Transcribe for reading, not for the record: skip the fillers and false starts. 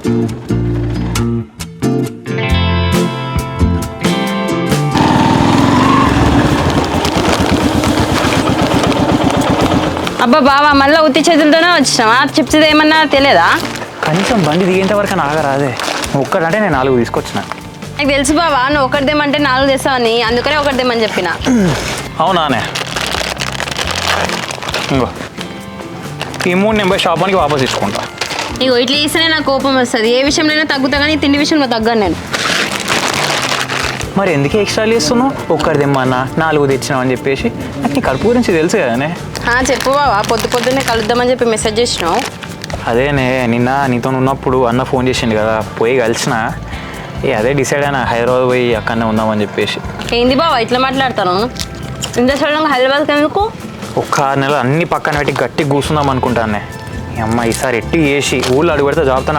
అబ్బా బావా మళ్ళీ ఉత్తి చేతులతోనే వచ్చినావా? చెప్తే ఏమన్నా తెలియదా? కనీసం బండి దిగేంత వరకు ఆగరాదే. ఒక్కడంటే నేను 4 తీసుకొచ్చిన. నాకు తెలుసు బావా, నువ్వు ఒకటి దేమంటే 4 తెస్తావని, అందుకనే ఒకటి దేమని చెప్పిన. అవునానే? ఇంకో ఈ 3 నేను పోయి షాపానికి వాపస్ ఇచ్చుకుంటా. ఇగో ఇట్లా ఇస్తేనే నాకు కోపం వస్తుంది. ఏ విషయంలో తగ్గుతా కానీ తిండి విషయంలో తగ్గాను నేను. మరి ఎందుకు ఎక్స్ట్రా చేస్తున్నావు? ఒక్కటి తెమ్మన్నా 4 తెచ్చినావు అని చెప్పేసి. నాకు నీ కడుపు గురించి తెలుసు కదనే. చెప్పు బావా, పొద్దున్నే కలుద్దామని చెప్పి మెసేజ్ చేసినావు. అదేనే నిన్న నీతో ఉన్నప్పుడు అన్న ఫోన్ చేసిండు కదా, పోయి కలిసిన. అదే డిసైడ్ అయినా హైదరాబాద్ పోయి అక్కడనే ఉందామని చెప్పేసి. ఏంది బావా ఇట్లా మాట్లాడతాను? ఇంత సడన్గా హైదరాబాద్కి ఎందుకు? ఒక్క 6 నెలలు అన్ని పక్కన పెట్టి గట్టి కూర్చుందాం అనుకుంటానే. ఈ అమ్మ ఈసారి ఎట్టి చేసి ఊళ్ళో అడుగు పెడితే జాబుతాను